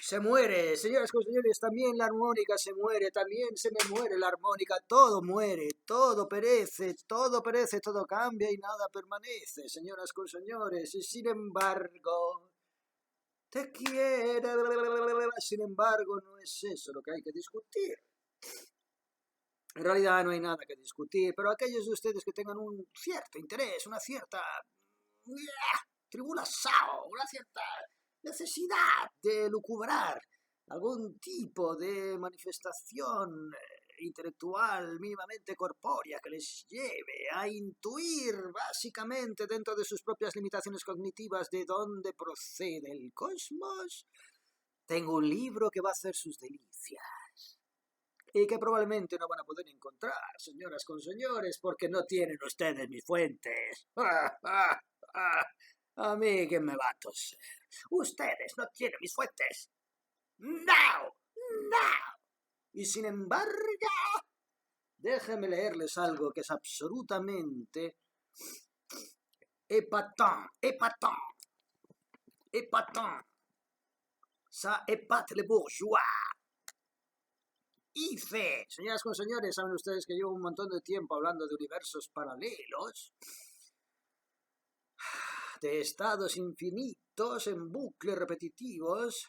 Se muere, señoras y señores, también la armónica se muere, también se me muere la armónica, todo muere, todo perece, todo cambia y nada permanece, señoras y señores, y sin embargo, te quiero, sin embargo, no es eso lo que hay que discutir. En realidad no hay nada que discutir, pero aquellos de ustedes que tengan un cierto interés, una cierta tribulación, una cierta necesidad de lucubrar algún tipo de manifestación intelectual mínimamente corpórea que les lleve a intuir básicamente dentro de sus propias limitaciones cognitivas de dónde procede el cosmos, tengo un libro que va a hacer sus delicias y que probablemente no van a poder encontrar, señoras con señores, porque no tienen ustedes mis fuentes. A mí que me va a toser. Ustedes no tienen mis fuentes. ¡No! ¡No! Y sin embargo, déjenme leerles algo que es absolutamente épatant, épatant. Ça épate les bourgeois. Hice, señoras con señores, saben ustedes que llevo un montón de tiempo hablando de universos paralelos, de estados infinitos en bucles repetitivos,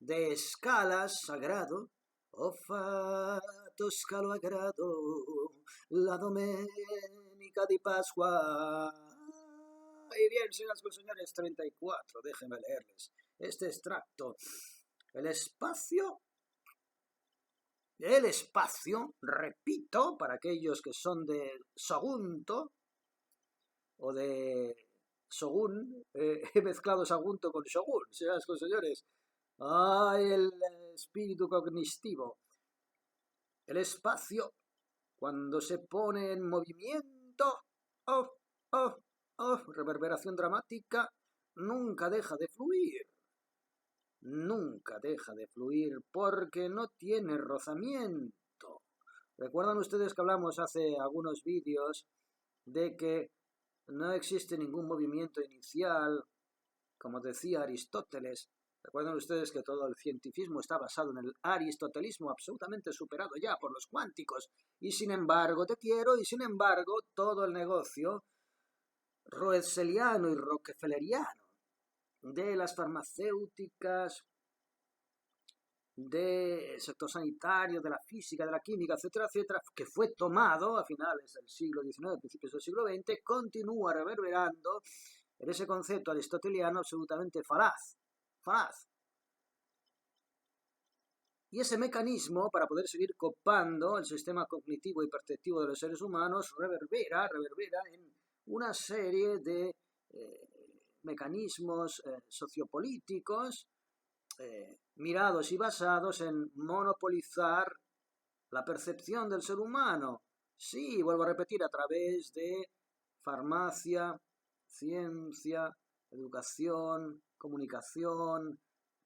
de escalas sagrado, ho fatto scalo a grado, la domenica di Pasqua. Y bien, señoras y señores, 34, déjenme leerles este extracto. El espacio, repito, para aquellos que son de Sagunto, o de Shogun, he mezclado Sagunto con Shogun, señoras y señores. ¡Ay, el espíritu cognitivo! El espacio, cuando se pone en movimiento, oh, oh, oh, reverberación dramática, nunca deja de fluir. Nunca deja de fluir porque no tiene rozamiento. ¿Recuerdan ustedes que hablamos hace algunos vídeos de que no existe ningún movimiento inicial, como decía Aristóteles? Recuerden ustedes que todo el cientificismo está basado en el aristotelismo absolutamente superado ya por los cuánticos. Y sin embargo, te quiero, y sin embargo, todo el negocio roetzeliano y rockefelleriano de las farmacéuticas, del sector sanitario, de la física, de la química, etcétera, etcétera, que fue tomado a finales del siglo XIX, principios del siglo XX, continúa reverberando en ese concepto aristoteliano absolutamente falaz. Y ese mecanismo, para poder seguir copando el sistema cognitivo y perceptivo de los seres humanos, reverbera en una serie de mecanismos sociopolíticos mirados y basados en monopolizar la percepción del ser humano. Sí, vuelvo a repetir, a través de farmacia, ciencia, educación, comunicación,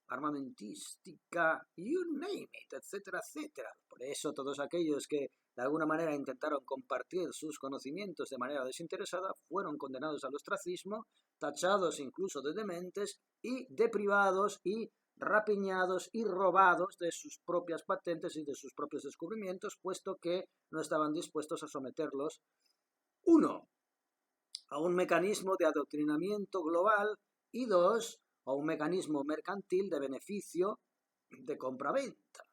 armamentística, you name it, etcétera, etcétera. Por eso todos aquellos que de alguna manera intentaron compartir sus conocimientos de manera desinteresada fueron condenados al ostracismo, tachados incluso de dementes y deprivados y rapiñados y robados de sus propias patentes y de sus propios descubrimientos, puesto que no estaban dispuestos a someterlos, uno, a un mecanismo de adoctrinamiento global y dos, a un mecanismo mercantil de beneficio de compra-venta.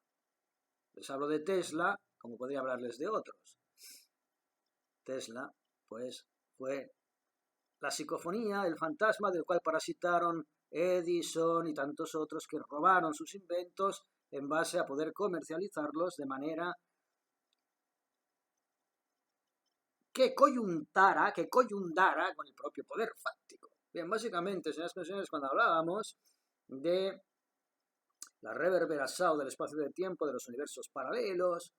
Les hablo de Tesla, como podría hablarles de otros. Tesla, pues, fue la psicofonía, el fantasma del cual parasitaron Edison y tantos otros que robaron sus inventos en base a poder comercializarlos de manera que coyundara con el propio poder fáctico. Bien, básicamente, señoras y señores, cuando hablábamos de la reverberación del espacio y del tiempo, de los universos paralelos,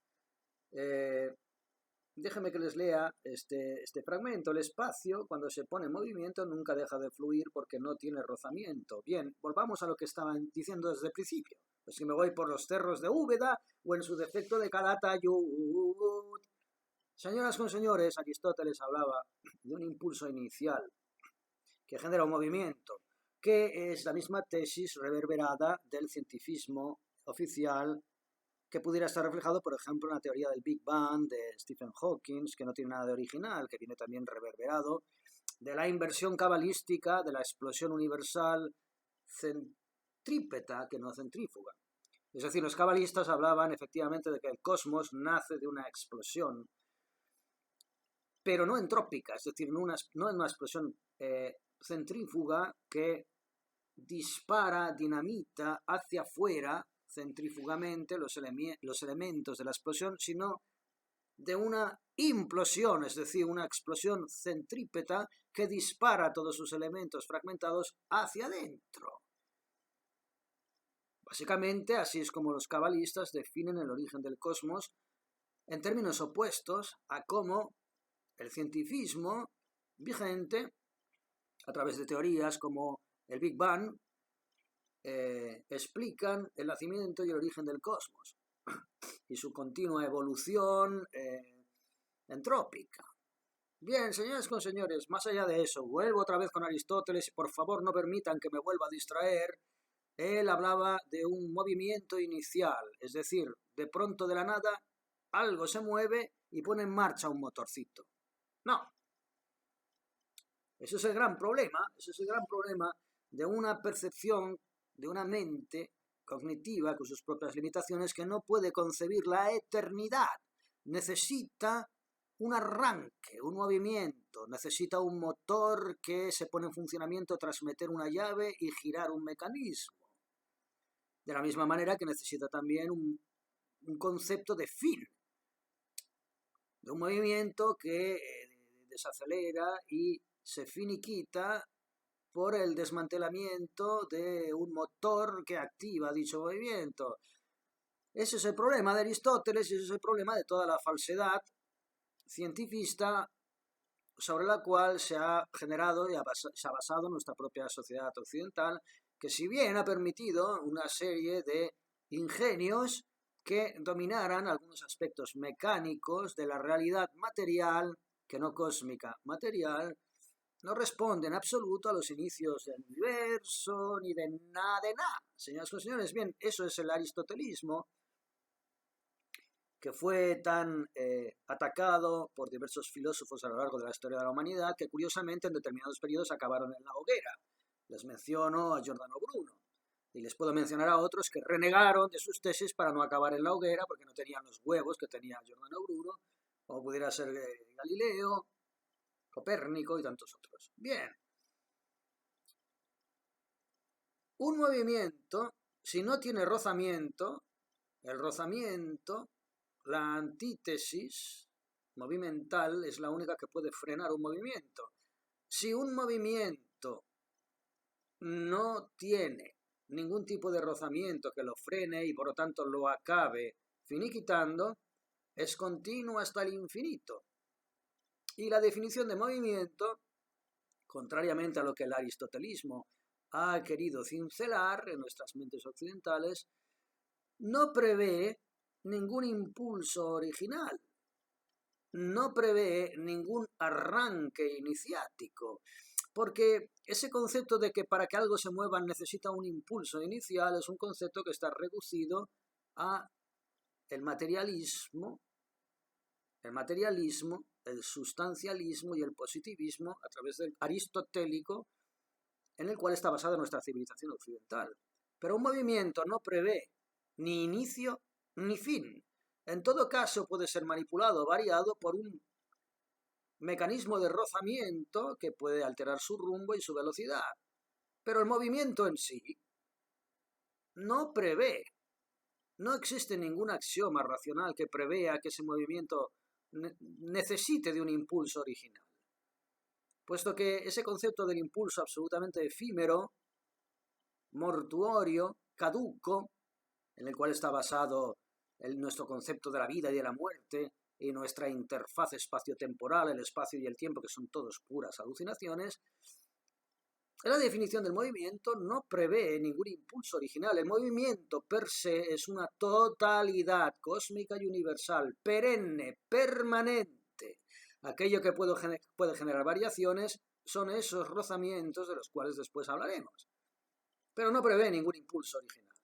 déjenme que les lea este fragmento. El espacio, cuando se pone en movimiento, nunca deja de fluir porque no tiene rozamiento. Bien, volvamos a lo que estaban diciendo desde el principio. Pues si me voy por los cerros de Úbeda o en su defecto de Calatayud. Señoras con señores, Aristóteles hablaba de un impulso inicial que genera un movimiento. que es la misma tesis reverberada del cientifismo oficial que pudiera estar reflejado, por ejemplo, en la teoría del Big Bang de Stephen Hawking, que no tiene nada de original, que viene también reverberado, de la inversión cabalística, de la explosión universal centrípeta, que no centrífuga. Es decir, los cabalistas hablaban efectivamente de que el cosmos nace de una explosión, pero no entrópica, es decir, no en una explosión centrífuga que dispara, dinamita hacia afuera centrífugamente los elementos de la explosión, sino de una implosión, es decir, una explosión centrípeta que dispara todos sus elementos fragmentados hacia adentro. Básicamente, así es como los cabalistas definen el origen del cosmos en términos opuestos a cómo el cientifismo vigente, a través de teorías como el Big Bang, explican el nacimiento y el origen del cosmos y su continua evolución entrópica. Bien, señores con señores, más allá de eso, vuelvo otra vez con Aristóteles y por favor no permitan que me vuelva a distraer. Él hablaba de un movimiento inicial, es decir, de pronto de la nada algo se mueve y pone en marcha un motorcito. No. Ese es el gran problema de una percepción, de una mente cognitiva con sus propias limitaciones que no puede concebir la eternidad. Necesita un arranque, un movimiento, necesita un motor que se pone en funcionamiento tras meter una llave y girar un mecanismo. De la misma manera que necesita también un concepto de fin, de un movimiento que desacelera y se finiquita por el desmantelamiento de un motor que activa dicho movimiento. Ese es el problema de Aristóteles y ese es el problema de toda la falsedad cientifista sobre la cual se ha generado y se ha basado nuestra propia sociedad occidental, que si bien ha permitido una serie de ingenios que dominaran algunos aspectos mecánicos de la realidad material, que no cósmica, material, no responde en absoluto a los inicios del universo, ni de nada, Señoras y señores, bien, eso es el aristotelismo, que fue tan atacado por diversos filósofos a lo largo de la historia de la humanidad, que curiosamente en determinados periodos acabaron en la hoguera. Les menciono a Giordano Bruno, y les puedo mencionar a otros que renegaron de sus tesis para no acabar en la hoguera, porque no tenían los huevos que tenía Giordano Bruno, como pudiera ser Galileo, Copérnico y tantos otros. Bien. Un movimiento, si no tiene rozamiento, el rozamiento, la antítesis movimental es la única que puede frenar un movimiento. Si un movimiento no tiene ningún tipo de rozamiento que lo frene y por lo tanto lo acabe finiquitando, es continuo hasta el infinito. Y la definición de movimiento, contrariamente a lo que el aristotelismo ha querido cincelar en nuestras mentes occidentales, no prevé ningún impulso original, no prevé ningún arranque iniciático, porque ese concepto de que para que algo se mueva necesita un impulso inicial es un concepto que está reducido a el materialismo, el sustancialismo y el positivismo a través del aristotélico, en el cual está basada nuestra civilización occidental. Pero un movimiento no prevé ni inicio ni fin. En todo caso puede ser manipulado o variado por un mecanismo de rozamiento que puede alterar su rumbo y su velocidad. Pero el movimiento en sí no prevé. No existe ningún axioma racional que prevea que ese movimiento necesite de un impulso original. Puesto que ese concepto del impulso absolutamente efímero, mortuorio, caduco, en el cual está basado nuestro concepto de la vida y de la muerte, y nuestra interfaz espaciotemporal, el espacio y el tiempo, que son todos puras alucinaciones, la definición del movimiento no prevé ningún impulso original. El movimiento per se es una totalidad cósmica y universal, perenne, permanente. Aquello que puede generar variaciones son esos rozamientos de los cuales después hablaremos. pero no prevé ningún impulso original.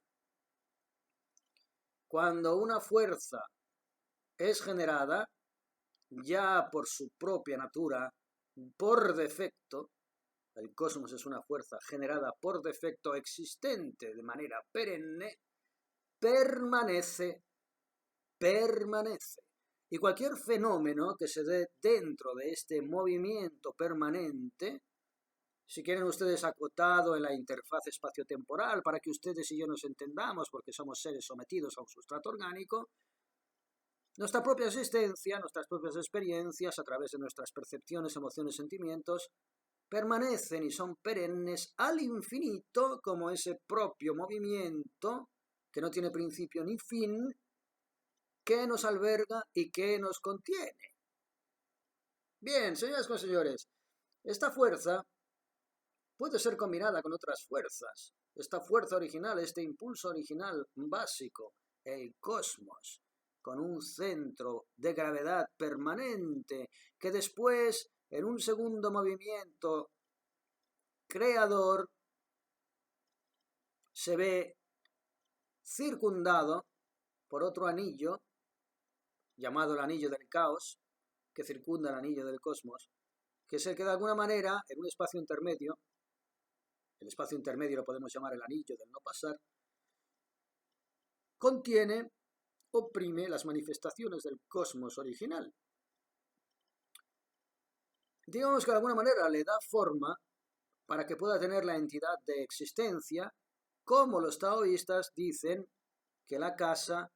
Cuando una fuerza es generada, ya por su propia natura, por defecto, el cosmos es una fuerza generada por defecto, existente de manera perenne, permanece. Y cualquier fenómeno que se dé dentro de este movimiento permanente, si quieren ustedes acotado en la interfaz espaciotemporal para que ustedes y yo nos entendamos, porque somos seres sometidos a un sustrato orgánico, nuestra propia existencia, nuestras propias experiencias, a través de nuestras percepciones, emociones, sentimientos, permanecen y son perennes al infinito como ese propio movimiento que no tiene principio ni fin, que nos alberga y que nos contiene. Bien, señoras y señores, esta fuerza puede ser combinada con otras fuerzas. Esta fuerza original, este impulso original básico, el cosmos, con un centro de gravedad permanente que después, en un segundo movimiento creador, se ve circundado por otro anillo, llamado el anillo del caos, que circunda el anillo del cosmos, que es el que de alguna manera, en un espacio intermedio, el espacio intermedio lo podemos llamar el anillo del no pasar, contiene, oprime las manifestaciones del cosmos original. Digamos que de alguna manera le da forma para que pueda tener la entidad de existencia, como los taoístas dicen que la casa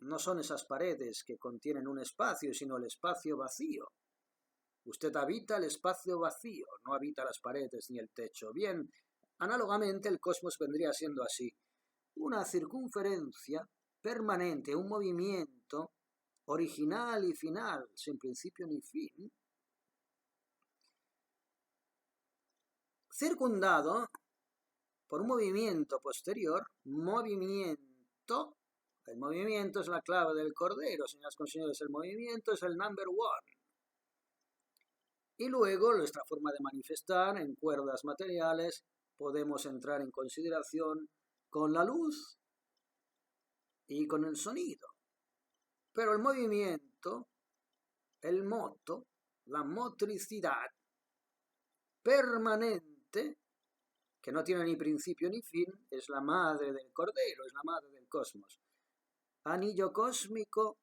no son esas paredes que contienen un espacio, sino el espacio vacío. Usted habita el espacio vacío, no habita las paredes ni el techo. Bien, análogamente el cosmos vendría siendo así, una circunferencia permanente, un movimiento original y final, sin principio ni fin, circundado por un movimiento posterior, el movimiento es la clave del cordero, señoras y señores, el movimiento es el number one. Y luego, nuestra forma de manifestar en cuerdas materiales, podemos entrar en consideración con la luz y con el sonido. Pero el movimiento, el moto, la motricidad permanente, que no tiene ni principio ni fin, es la madre del cordero, es la madre del cosmos. Anillo cósmico,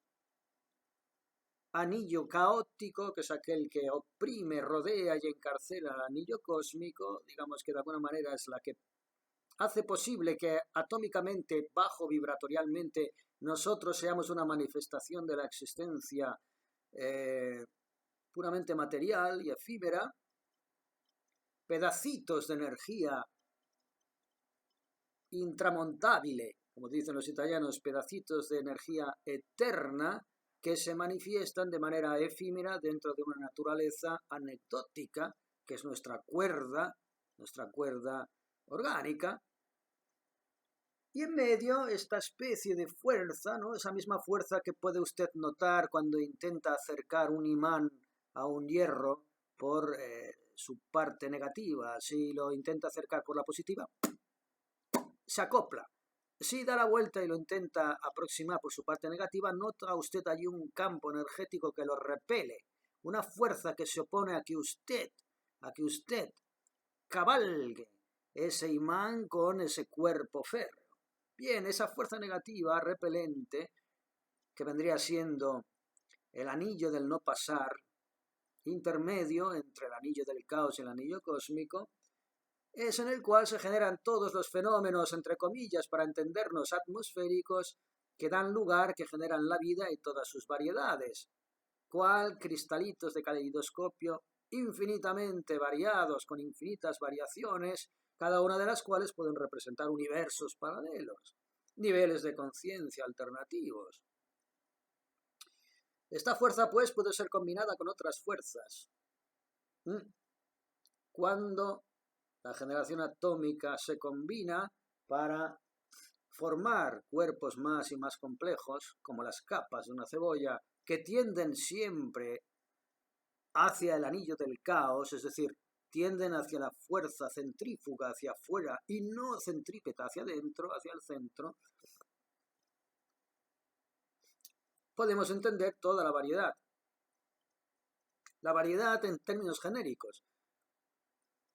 anillo caótico, que es aquel que oprime, rodea y encarcela al anillo cósmico, digamos que de alguna manera es la que hace posible que atómicamente, bajo vibratorialmente, nosotros seamos una manifestación de la existencia puramente material y efímera, pedacitos de energía intramontabile, como dicen los italianos, pedacitos de energía eterna que se manifiestan de manera efímera dentro de una naturaleza anecdótica, que es nuestra cuerda orgánica, y en medio esta especie de fuerza, ¿no? Esa misma fuerza que puede usted notar cuando intenta acercar un imán a un hierro por su parte negativa. Si lo intenta acercar por la positiva, se acopla. Si da la vuelta y lo intenta aproximar por su parte negativa, nota usted allí un campo energético que lo repele, una fuerza que se opone a que usted cabalgue ese imán con ese cuerpo férreo. Bien, esa fuerza negativa, repelente, que vendría siendo el anillo del no pasar, intermedio entre el anillo del caos y el anillo cósmico, es en el cual se generan todos los fenómenos, entre comillas, para entendernos, atmosféricos, que dan lugar, que generan la vida y todas sus variedades, cual cristalitos de caleidoscopio infinitamente variados, con infinitas variaciones, cada una de las cuales pueden representar universos paralelos, niveles de conciencia alternativos. Esta fuerza, pues, puede ser combinada con otras fuerzas. Cuando la generación atómica se combina para formar cuerpos más y más complejos, como las capas de una cebolla, que tienden siempre hacia el anillo del caos, es decir, tienden hacia la fuerza centrífuga, hacia afuera, y no centrípeta, hacia adentro, hacia el centro, podemos entender toda la variedad. La variedad en términos genéricos.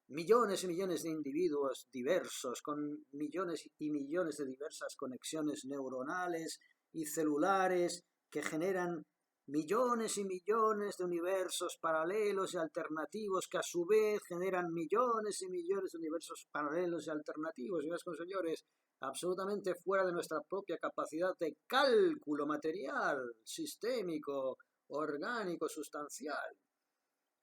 Millones y millones de individuos diversos, con millones y millones de diversas conexiones neuronales y celulares que generan millones y millones de universos paralelos y alternativos que a su vez generan millones y millones de universos paralelos y alternativos. Y señores, absolutamente fuera de nuestra propia capacidad de cálculo material, sistémico, orgánico, sustancial.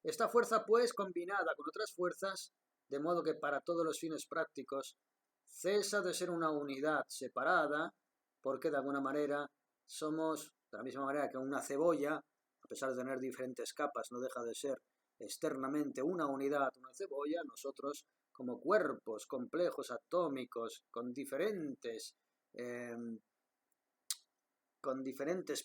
Esta fuerza, pues, combinada con otras fuerzas, de modo que para todos los fines prácticos cesa de ser una unidad separada, porque de alguna manera somos, de la misma manera que una cebolla, a pesar de tener diferentes capas, no deja de ser externamente una unidad, una cebolla. Nosotros, como cuerpos complejos atómicos con diferentes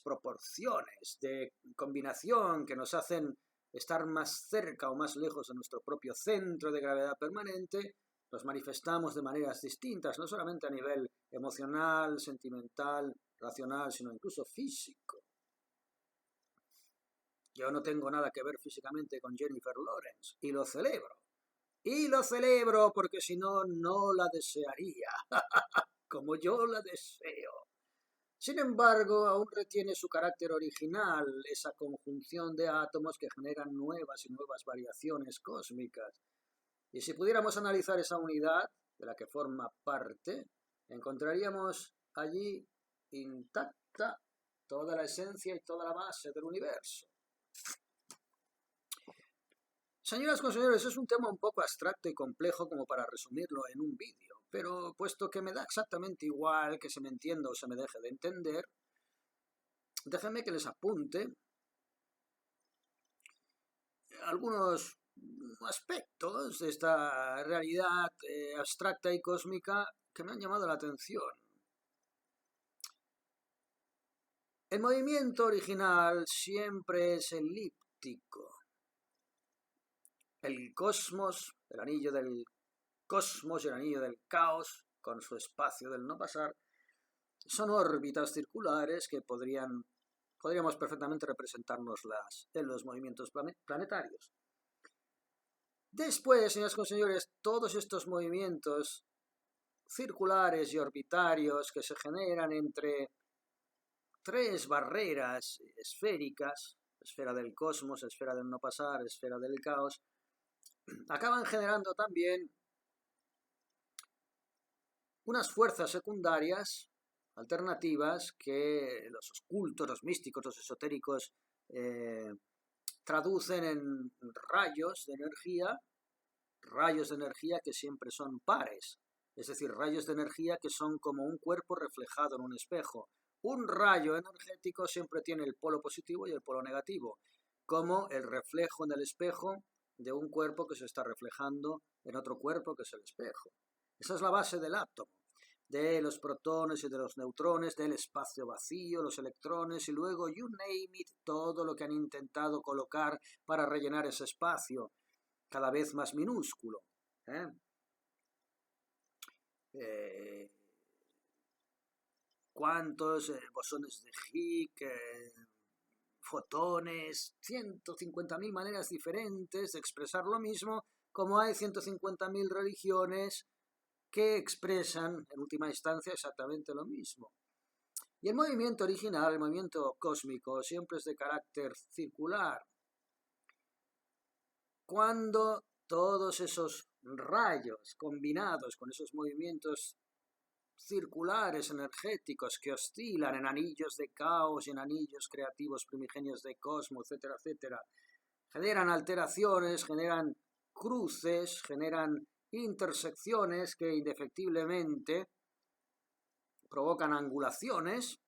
proporciones de combinación que nos hacen estar más cerca o más lejos de nuestro propio centro de gravedad permanente, nos manifestamos de maneras distintas, no solamente a nivel emocional, sentimental, racional, sino incluso físico. Yo no tengo nada que ver físicamente con Jennifer Lawrence, y lo celebro. Y lo celebro porque si no, no la desearía, como yo la deseo. Sin embargo, aún retiene su carácter original, esa conjunción de átomos que generan nuevas y nuevas variaciones cósmicas. Y si pudiéramos analizar esa unidad de la que forma parte, encontraríamos allí intacta toda la esencia y toda la base del universo. Señoras y señores, es un tema un poco abstracto y complejo como para resumirlo en un vídeo, pero puesto que me da exactamente igual que se me entienda o se me deje de entender, déjenme que les apunte algunos aspectos de esta realidad abstracta y cósmica que me han llamado la atención. El movimiento original siempre es elíptico. El cosmos, el anillo del cosmos y el anillo del caos, con su espacio del no pasar, son órbitas circulares que podríamos perfectamente representarnoslas en los movimientos planetarios. Después, señoras y señores, todos estos movimientos circulares y orbitarios que se generan entre tres barreras esféricas, esfera del cosmos, esfera del no pasar, esfera del caos, acaban generando también unas fuerzas secundarias alternativas que los ocultos, los místicos, los esotéricos traducen en rayos de energía que siempre son pares, es decir, rayos de energía que son como un cuerpo reflejado en un espejo. Un rayo energético siempre tiene el polo positivo y el polo negativo, como el reflejo en el espejo de un cuerpo que se está reflejando en otro cuerpo que es el espejo. Esa es la base del átomo, de los protones y de los neutrones, del espacio vacío, los electrones y luego, you name it, todo lo que han intentado colocar para rellenar ese espacio, cada vez más minúsculo. ¿Cuántos bosones de Higgs, fotones, 150.000 maneras diferentes de expresar lo mismo, como hay 150.000 religiones que expresan en última instancia exactamente lo mismo. Y el movimiento original, el movimiento cósmico, siempre es de carácter circular. Cuando todos esos rayos combinados con esos movimientos circulares energéticos que oscilan en anillos de caos y en anillos creativos primigenios de cosmos, etcétera, etcétera, generan alteraciones, generan cruces, generan intersecciones que indefectiblemente provocan angulaciones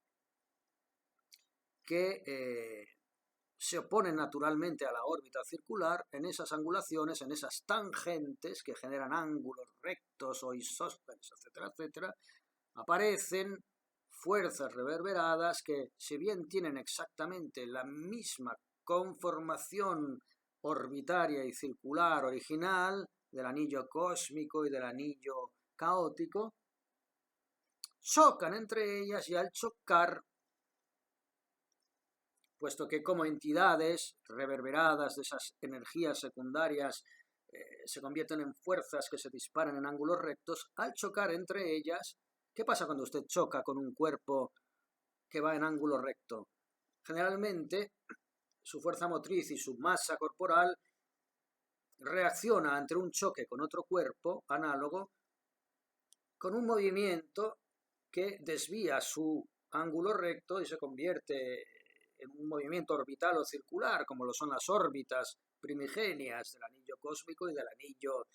que se oponen naturalmente a la órbita circular. En esas angulaciones, en esas tangentes que generan ángulos rectos o isósceles, etcétera, etcétera, aparecen fuerzas reverberadas que, si bien tienen exactamente la misma conformación orbitaria y circular original del anillo cósmico y del anillo caótico, chocan entre ellas y al chocar, puesto que como entidades reverberadas de esas energías secundarias se convierten en fuerzas que se disparan en ángulos rectos, al chocar entre ellas, ¿qué pasa cuando usted choca con un cuerpo que va en ángulo recto? Generalmente, su fuerza motriz y su masa corporal reacciona ante un choque con otro cuerpo análogo con un movimiento que desvía su ángulo recto y se convierte en un movimiento orbital o circular, como lo son las órbitas primigenias del anillo cósmico y del anillo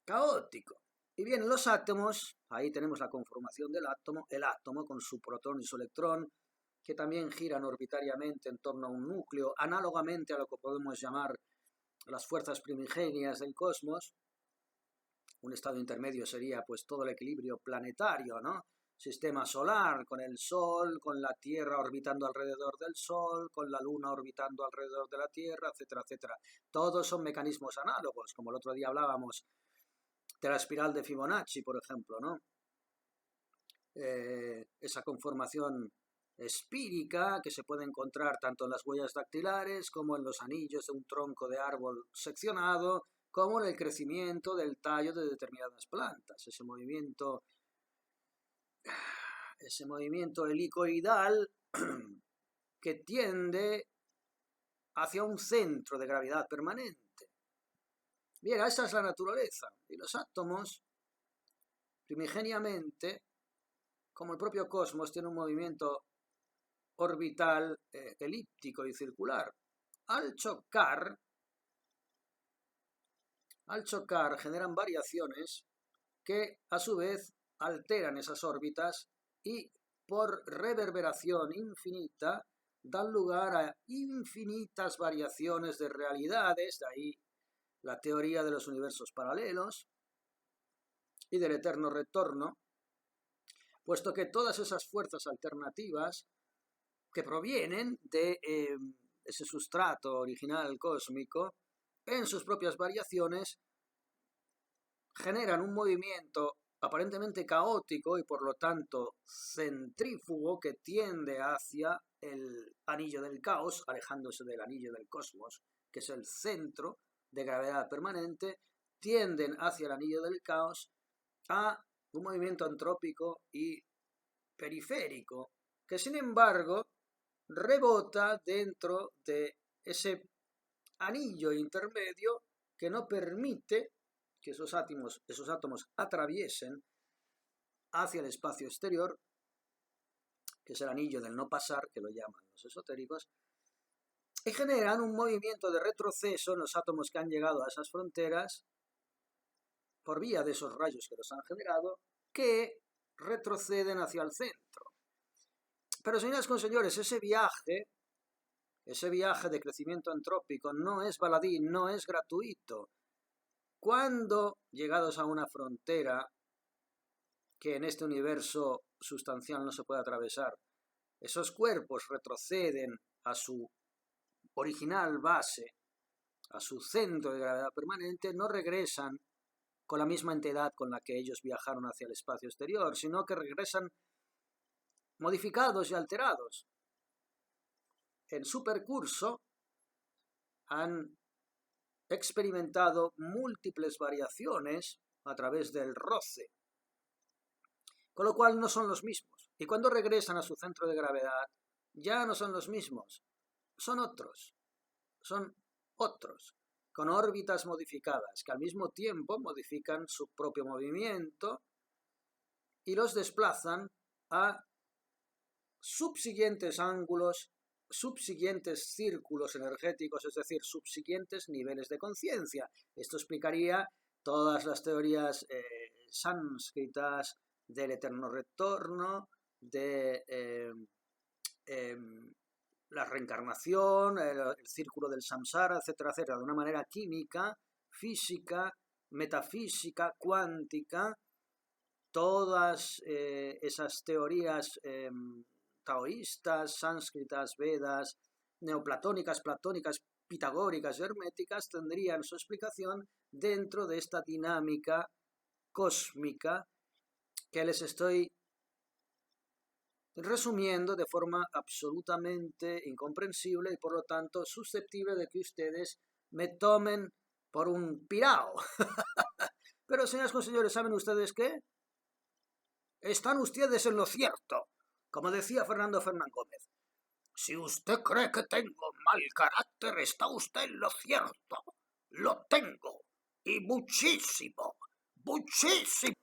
caótico. Y bien, los átomos, ahí tenemos la conformación del átomo, el átomo con su protón y su electrón, que también giran orbitariamente en torno a un núcleo, análogamente a lo que podemos llamar las fuerzas primigenias del cosmos. Un estado intermedio sería pues todo el equilibrio planetario, ¿no? Sistema solar, con el Sol, con la Tierra orbitando alrededor del Sol, con la Luna orbitando alrededor de la Tierra, etcétera, etcétera. Todos son mecanismos análogos, como el otro día hablábamos de la espiral de Fibonacci, por ejemplo, ¿no? Esa conformación espírica que se puede encontrar tanto en las huellas dactilares como en los anillos de un tronco de árbol seccionado, como en el crecimiento del tallo de determinadas plantas. Ese movimiento helicoidal que tiende hacia un centro de gravedad permanente. Bien, esa es la naturaleza. Y los átomos, primigeniamente, como el propio cosmos, tienen un movimiento orbital, elíptico y circular. Al chocar generan variaciones que a su vez alteran esas órbitas y por reverberación infinita dan lugar a infinitas variaciones de realidades, de ahí la teoría de los universos paralelos y del eterno retorno, puesto que todas esas fuerzas alternativas que provienen de ese sustrato original cósmico, en sus propias variaciones, generan un movimiento aparentemente caótico y por lo tanto centrífugo que tiende hacia el anillo del caos, alejándose del anillo del cosmos, que es el centro de gravedad permanente, tienden hacia el anillo del caos a un movimiento antrópico y periférico, que sin embargo rebota dentro de ese anillo intermedio que no permite que esos átomos atraviesen hacia el espacio exterior, que es el anillo del no pasar, que lo llaman los esotéricos, y generan un movimiento de retroceso en los átomos que han llegado a esas fronteras por vía de esos rayos que los han generado, que retroceden hacia el centro. Pero señoras y señores, ese viaje de crecimiento antrópico no es baladí, no es gratuito. Cuando, llegados a una frontera que en este universo sustancial no se puede atravesar, esos cuerpos retroceden a su original base, a su centro de gravedad permanente, no regresan con la misma entidad con la que ellos viajaron hacia el espacio exterior, sino que regresan modificados y alterados. En su percurso han experimentado múltiples variaciones a través del roce, con lo cual no son los mismos. Y cuando regresan a su centro de gravedad, ya no son los mismos, son otros, con órbitas modificadas, que al mismo tiempo modifican su propio movimiento y los desplazan a subsiguientes ángulos, subsiguientes círculos energéticos, es decir, subsiguientes niveles de conciencia. Esto explicaría todas las teorías sánscritas del eterno retorno, de la reencarnación, el círculo del samsara, etcétera, etcétera, de una manera química, física, metafísica, cuántica. Todas esas teorías taoístas, sánscritas, vedas, neoplatónicas, platónicas, pitagóricas y herméticas tendrían su explicación dentro de esta dinámica cósmica que les estoy resumiendo de forma absolutamente incomprensible y por lo tanto susceptible de que ustedes me tomen por un pirao. Pero, señoras y señores, ¿saben ustedes qué? Están ustedes en lo cierto. Como decía Fernando Fernán Gómez, si usted cree que tengo mal carácter, está usted en lo cierto. Lo tengo. Y muchísimo. Muchísimo.